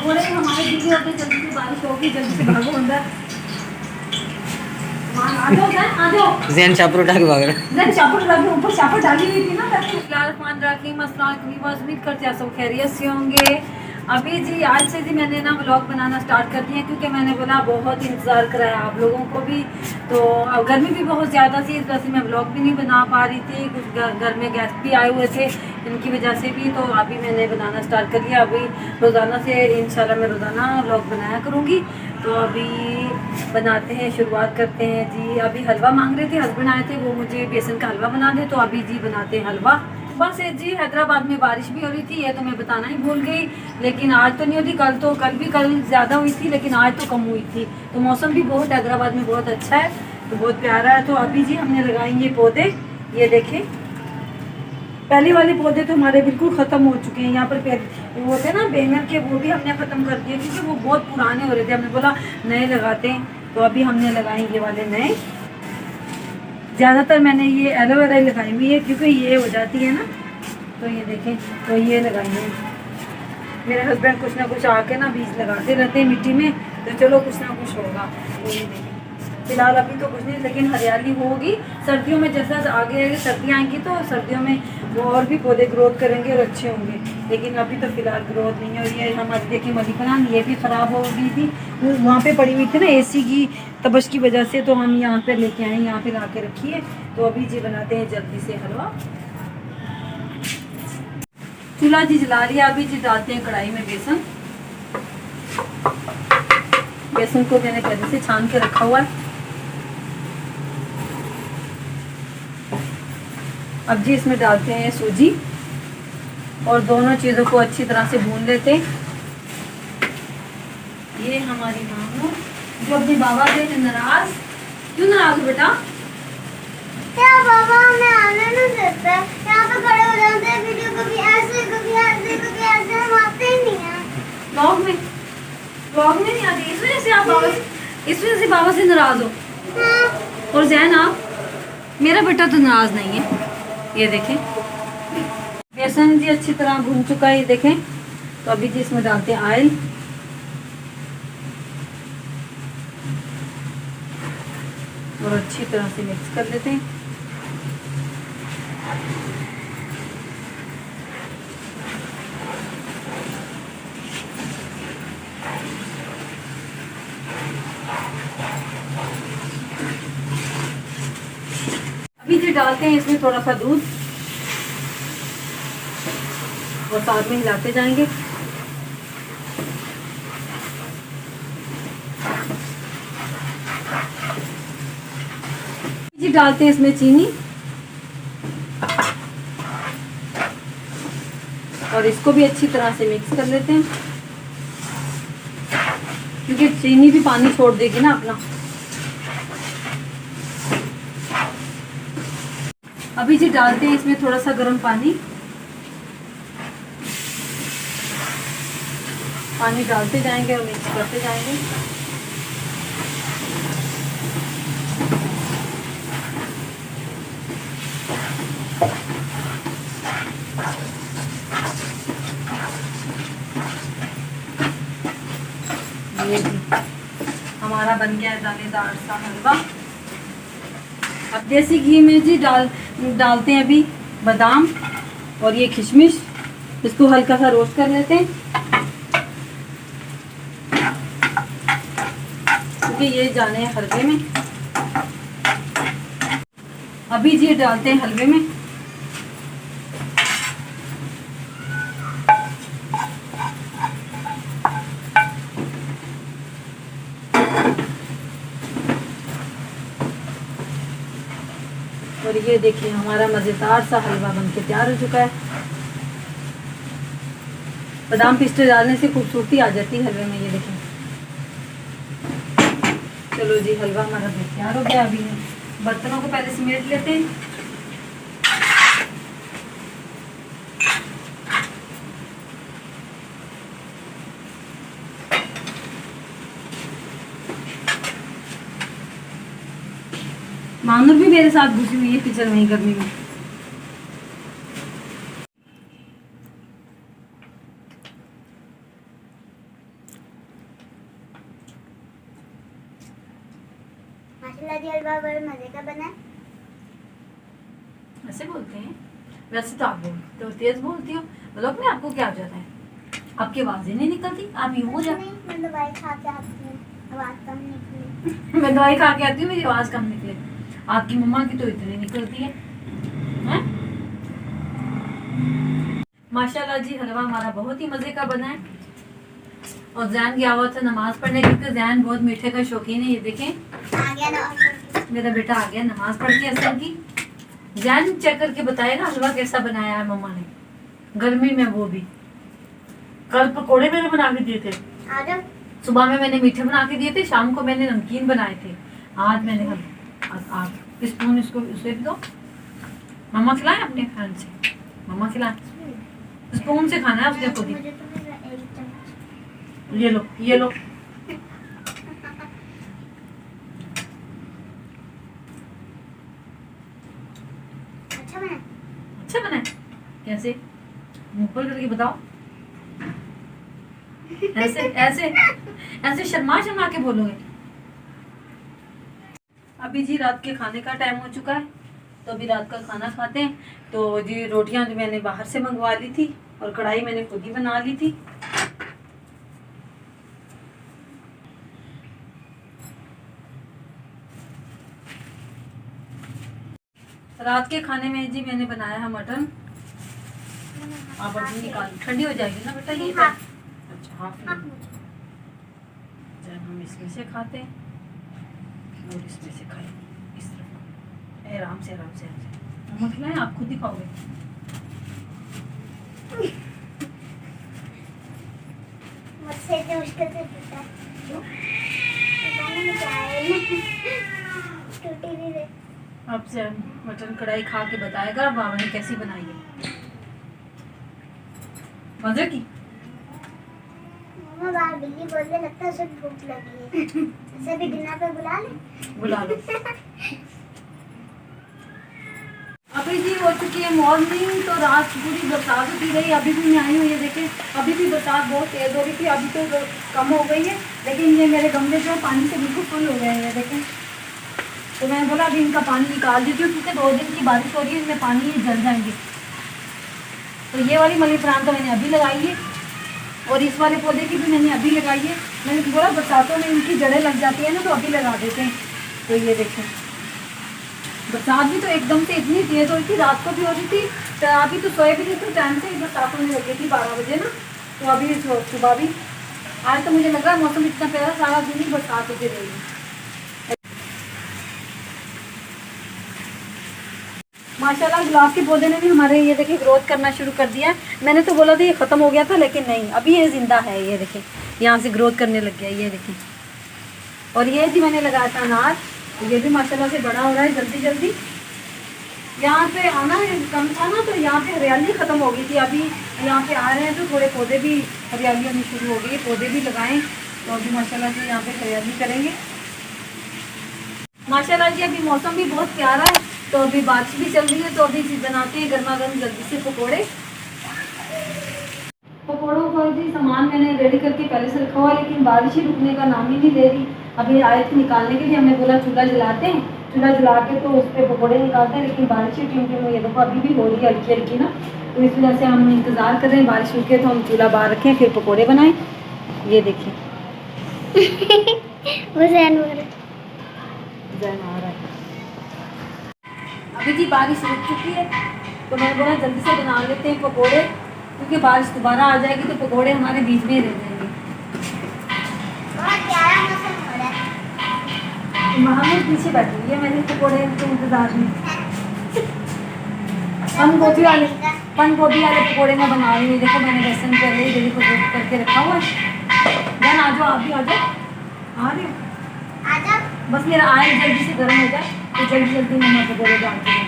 बोले हमारे दीदी होते जल्दी से बारिश होगी, जल्दी से भागो अंदर। आ जाओ जैन चापर उठा के भाग रहा है। चापर डाली, ऊपर चापर डाली हुई थी ना। उम्मीद करते हैं सब खैरियत से होंगे। अभी जी आज से जी मैंने ना व्लॉग बनाना स्टार्ट कर दिया, क्योंकि मैंने बोला बहुत इंतज़ार कराया आप लोगों को भी। तो गर्मी भी बहुत ज़्यादा थी, इस वजह से मैं व्लॉग भी नहीं बना पा रही थी। कुछ घर में गेस्ट भी आए हुए थे, इनकी वजह से भी। तो अभी मैंने बनाना स्टार्ट कर दिया। अभी रोज़ाना से इंशाल्लाह मैं रोज़ाना व्लॉग बनाया करूँगी। तो अभी बनाते हैं, शुरुआत करते हैं जी। अभी हलवा मांग रहे थे, हस्बैंड आए थे, वो मुझे बेसन का हलवा बना दे। तो अभी जी बनाते हैं हलवा। बस जी हैदराबाद में बारिश भी हो रही थी, ये तो मैं बताना ही भूल गई। लेकिन आज तो नहीं होती, कल ज़्यादा हुई थी, लेकिन आज तो कम हुई थी। तो मौसम भी बहुत हैदराबाद में बहुत अच्छा है, तो बहुत प्यारा है। तो अभी जी हमने लगाएंगे पौधे, ये देखें। पहले वाले पौधे तो हमारे बिल्कुल ख़त्म हो चुके हैं। यहाँ पर वो थे ना बैंगन के, वो भी हमने ख़त्म कर दिए, क्योंकि वो बहुत पुराने हो रहे थे। हमने बोला नए लगाते हैं, तो अभी हमने लगाए ये वाले नए। ज़्यादातर मैंने ये एलोवेरा लगाई हुई है, क्योंकि ये हो जाती है ना। तो ये देखें, तो ये लगाई है। मेरे हस्बैंड कुछ ना कुछ आके ना बीज लगाते रहते हैं मिट्टी में, तो चलो कुछ ना कुछ होगा। तो ये देखें, फिलहाल अभी तो कुछ नहीं, लेकिन हरियाली होगी सर्दियों में। जैसा आगे आगे सर्दियाँ आएंगी तो सर्दियों में वो और भी पौधे ग्रोथ करेंगे और अच्छे होंगे। लेकिन अभी तो फिलहाल ग्रोथ नहीं हो रही है। हमारी देखिए मनी प्लांट ये भी ख़राब हो गई थी, वहाँ पे पड़ी हुई थी ना एसी की तबश की वजह से। तो हम यहाँ पे लेके आए, यहाँ पे ला के रखिए। तो अभी जी बनाते हैं जल्दी से हलवा। चूल्हा जी जला लिया, अभी जी डालते हैं कढ़ाई में बेसन। बेसन को मैंने पहले से छान के रखा हुआ है। अब जी इसमें डालते हैं सूजी, और दोनों चीज़ों को अच्छी तरह से भून लेते हैं। ये हमारी मामू जो अपने बाबा से नाराज, क्यों नाराज हो बेटा? क्या बाबा हमें आने नहीं देते, यहाँ पे खड़े हो जाते हैं, वीडियो कभी ऐसे कभी ऐसे कभी ऐसे, हम आते ही नहीं हैं। व्लॉग में नहीं आती, इस वजह से आप इस वजह से बाबा से नाराज हो। हाँ। और जैन आप, मेरा बेटा तो नाराज नहीं है। ये देखें बेसन जी अच्छी तरह भून चुका है, ये देखें। तो अभी जी इसमें डालते हैं ऑयल, और अच्छी तरह से मिक्स कर लेते हैं। अभी जी डालते हैं इसमें थोड़ा सा दूध, और साथ में हिलाते जाएंगे। जी डालते हैं इसमें चीनी, और इसको भी अच्छी तरह से मिक्स कर लेते हैं, क्योंकि चीनी भी पानी छोड़ देगी ना अपना। अभी जी डालते हैं इसमें थोड़ा सा गर्म पानी। पानी डालते जाएंगे और मिक्स करते जाएंगे। ये जी हमारा बन गया है दानेदार सा हलवा। अब देसी घी में जी डालते हैं अभी बादाम और ये किशमिश, इसको हल्का सा रोस्ट कर लेते हैं, क्योंकि ये जाने हैं हलवे में। अभी जी डालते हैं हलवे में। और ये देखिए हमारा मज़ेदार सा हलवा बनके तैयार हो चुका है। बादाम पिस्ते डालने से खूबसूरती आ जाती है हलवे में, ये देखिए। चलो जी हलवा हमारा तैयार हो गया। अभी बर्तनों को पहले समेट लेते हैं। मानूर भी मेरे साथ घुसी हुई है किचन में गर्मी में। माशाल्लाह जी हलवा बड़े मजे का बना। ऐसे बोलते हैं? वैसे तो आप बोलते हो, तेज बोलती हो। ब्लॉग में आपको क्या हो जाता है? आपकी आवाज़ ही नहीं निकलती, आप यूँ हो जाते। नहीं, मैं दवाई खा के आती हूँ, आवाज कम निकली। मैं दवाई खा के आती हूँ, मेरी आवाज़ कम निकले। आपकी मम्मा की तो इतनी निकलती है, हैं? माशाल्लाह जी हलवा हमारा बहुत ही मज़े का बना है। और जैन गया हुआ था नमाज पढ़ने, क्योंकि जैन बहुत मीठे का शौकीन है। ये देखें, आ गया ना। मेरा बेटा आ गया नमाज पढ़ के असर की। जैन चेक करके बताएगा हलवा कैसा बनाया है मम्मा ने, गर्मी में वो भी। कल पकोड़े मैंने बना के दिए थे, आ जाओ। सुबह में मैंने मीठे बना के दिए थे, शाम को मैंने नमकीन बनाए थे। आज मैंने आप स्पून इसको उसे भी दो। मम्मा खिलाएं अपने फ्रेंड से, मम्मा खिलाएं। स्पून से खाना है उसने खुद ही। मुझे तो मेरा एक चम्मच। ये लो, ये लो। अच्छा बना। अच्छा बना है? कैसे? मुंह पर करके बताओ। ऐसे ऐसे ऐसे शर्मा शर्मा के बोलोगे। अभी जी रात के खाने का टाइम हो चुका है, तो अभी रात का खाना खाते हैं। तो जी रोटियां जो मैंने बाहर से मंगवा ली थी, और कढ़ाई मैंने खुद ही बना ली थी। रात के खाने में जी मैंने बनाया है मटन। आप अभी निकाल, ठंडी हो जाएगी ना बेटा ये। हाँ। अच्छा हाफ आप मुझे। जब हम इसमें से खाते हैं और इसमें से खाएंगे इस तरफ, आराम से आराम से। मम्मा खिलाएं, आप खुद ही खाओगे। मुझसे इतने मुश्किल से टूटा है। क्यों? पता नहीं क्या है। टूटी भी है। आपसे मटन कढ़ाई खा के बताएगा बाबा ने कैसी बनाई है। मजे की। मम्मा बाहर बिल्ली बोलने लगता है, उसे भूख लगी है। उसे भी डिनर पे बुला ले। बुला लो। अभी जी हो चुकी है मॉर्निंग, तो रात पूरी बरसात होती रही। अभी भी मैं आई हूँ, ये देखें, अभी भी बरसात बहुत तेज हो रही थी। अभी तो कम हो गई है, लेकिन ये मेरे गमले जो है पानी से बिल्कुल फुल हो गए हैं, ये देखें। तो मैंने बोला अभी इनका पानी निकाल देती हूँ, क्योंकि 2 दिन की बारिश हो रही है, इनमें पानी जल जाएंगे। तो ये वाली मनी प्लांट तो मैंने अभी लगाई है, और इस वाले पौधे की भी मैंने अभी लगाई है। मैंने बोला बरसातों में इनकी जड़ें लग जाती है ना, तो अभी लगा देते हैं। तो ये देखें, बरसात भी तो एकदम से इतनी तेज हो रही थी, रात को भी हो रही थी। तो अभी तो सोए भी नहीं थे टाइम से, बरसात होने लगी थी 12 बजे ना। तो अभी सुबह भी, आज तो मुझे लग रहा है मौसम इतना प्यारा, सारा दिन ही बरसात होती रहेगी। माशाल्लाह गुलाब के पौधे ने भी हमारे ये देखिए ग्रोथ करना शुरू कर दिया है। मैंने तो बोला था ये ख़त्म हो गया था, लेकिन नहीं, अभी ये ज़िंदा है। ये देखिए यहाँ से ग्रोथ करने लग गया, ये देखिए। और ये जी मैंने लगाया था अनार, ये भी माशाल्लाह से बड़ा हो रहा है जल्दी जल्दी। यहाँ पे आना कम था ना, तो यहाँ पे हरियाली ख़त्म हो गई थी। अभी यहाँ पे आ रहे हैं तो थोड़े पौधे भी हरियाली होनी शुरू हो गई, पौधे भी लगाएं तो अभी माशाल्लाह से यहाँ पे हरियाली करेंगे। माशाल्लाह जी अभी मौसम भी बहुत प्यारा है, तो अभी बारिश भी चल रही है। तो अभी बनाते हैं गर्मा गर्म जल्दी से पकोड़े। पकोड़ों को जी सामान मैंने रेडी करके पहले से रखा हुआ है, लेकिन बारिश ही रुकने का नाम ही नहीं ले रही। अभी आए थे निकालने के लिए, हमने बोला चूल्हा जलाते हैं, चूल्हा जला के तो उस पर पकौड़े निकालते हैं। लेकिन बारिश ही टिम टिम, ये देखो अभी भी हो रही है हल्की हल्की ना, तो इस वजह से हम इंतज़ार कर रहे हैं बारिश रुके तो हम चूल्हा बाहर रखें, फिर पकौड़े बनाएं। ये देखिए वो जैन आ रहा है। अभी जी बारिश रुक चुकी है, तो मैंने बोला जल्दी से बना लेते हैं पकौड़े, क्योंकि बारिश दोबारा आ जाएगी तो पकौड़े हमारे बीच में ही रह जाएंगे। बहुत प्यारा मौसम हो रहा है। महामूद पीछे बैठी हुई है मेरे पकौड़े के इंतजार में। पन गोभी वाले पकौड़े मैं बना रही हूँ। देखो मैंने बेसन पहले ही जल्दी करके रखा हुआ है। जन आ जाओ, आप भी आ जाओ। आ रहे हो? आ जाओ। बस मेरा आयल जल्दी से गर्म हो जाए तो जल्दी जल्दी मैं पकौड़े डालती हूँ।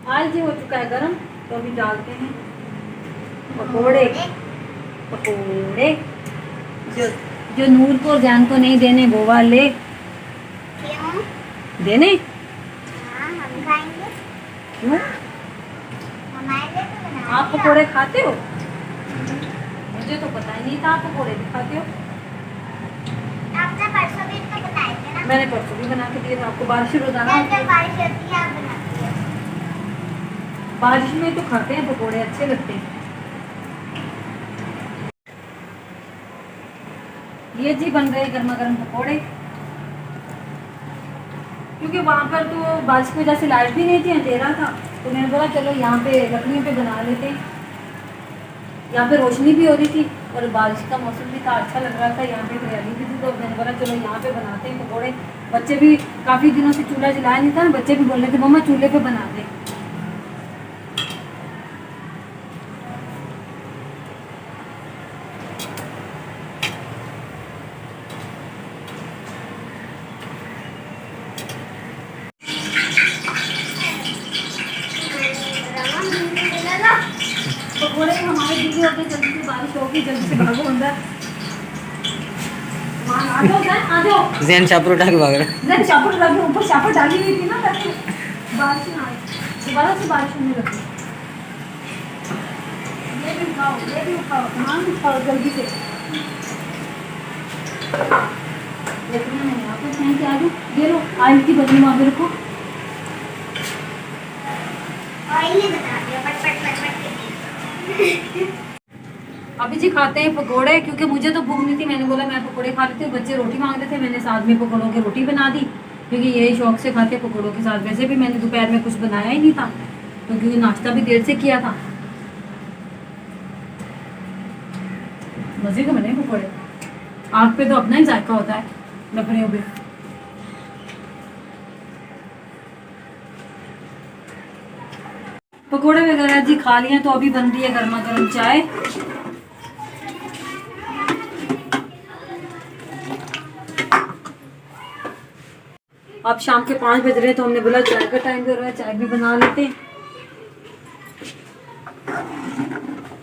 आयल जी हो चुका है गर्म, तो अभी डालते हैं पकौड़े। पकौड़े जो जो नूर को जान को नहीं देने वो वाले क्यों? देने। हाँ, हम खाएंगे। क्यों? हमारे लिए तो बना आप पकौड़े खाते हो? मुझे तो पता ही नहीं था आप पकौड़े भी खाते हो। आपने परसों भी तो बताए थे ना। मैंने परसों भी बना के दिए थे आपको, बारिश रोजाना होती है। बारिश होती है, आप बनाती है। बारिश में तो खाते हैं पकोड़े, अच्छे लगते हैं। ये जी बन रहे गर्मा गर्म पकोड़े, क्योंकि वहाँ पर तो बारिश की वजह से लाइट भी नहीं थी, अंधेरा था, तो मैंने बोला चलो यहाँ पे लकड़ियों पे बना लेते हैं। यहाँ पे रोशनी भी हो रही थी और बारिश का मौसम भी था, अच्छा लग रहा था, यहाँ पे हरियाली भी थी, तो मैंने बोला चलो यहाँ पे बनाते हैं पकोड़े। बच्चे भी काफ़ी दिनों से चूल्हा जलाया नहीं था ना, बच्चे भी बोल रहे थे मम्मा चूल्हे पे बना दे। पकोड़े हमारे दीदी होते, जल्दी से बारिश होगी, जल्दी से भागो अंदर। आ जाओ जैन, आ जाओ। जैन चापर उठा के भाग रहा। जैन चापर लगी, ऊपर चापर डाली हुई थी ना, ताकि बारिश ना आए, दोबारा से बारिश होने लगी। ये भी उठाओ, ये भी उठाओ, सामान उठाओ जल्दी से। देखना नहीं, आप कहीं से आ जाओ, ये लो आयल की बनी वहाँ पे रखो। ऑयली बना दिया, पट पट पट पट के। अभी जी खाते हैं पकोड़े, क्योंकि मुझे तो भूख नहीं थी, मैंने बोला मैं पकोड़े खा लेती हूँ, बच्चे रोटी मांग रहे थे, मैंने साथ में पकोड़ों की रोटी बना दी, क्योंकि यही शौक से खाते हैं पकोड़ों के साथ। वैसे भी मैंने दोपहर में कुछ बनाया ही नहीं था, तो क्योंकि नाश्ता भी देर से किया था। मजे के बने पकोड़े, आग पे तो अपना ही जायका होता है, लकड़ियों पे। पकोड़े वगैरह जी खा लिए, तो अभी बन रही है गर्मा गर्म चाय। अब शाम के 5 बज रहे हैं, तो हमने बोला चाय का टाइम हो रहा है, चाय भी बना लेते हैं।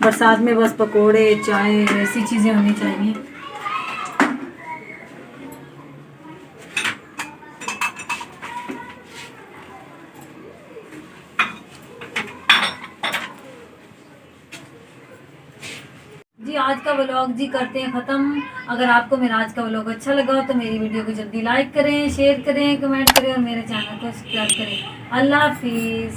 बरसात में बस पकोड़े चाय ऐसी चीजें होनी चाहिए। जी आज का व्लॉग जी करते हैं ख़त्म। अगर आपको मेरा आज का व्लॉग अच्छा लगा तो मेरी वीडियो को जल्दी लाइक करें, शेयर करें, कमेंट करें और मेरे चैनल को सब्सक्राइब करें। अल्लाह हाफिज़।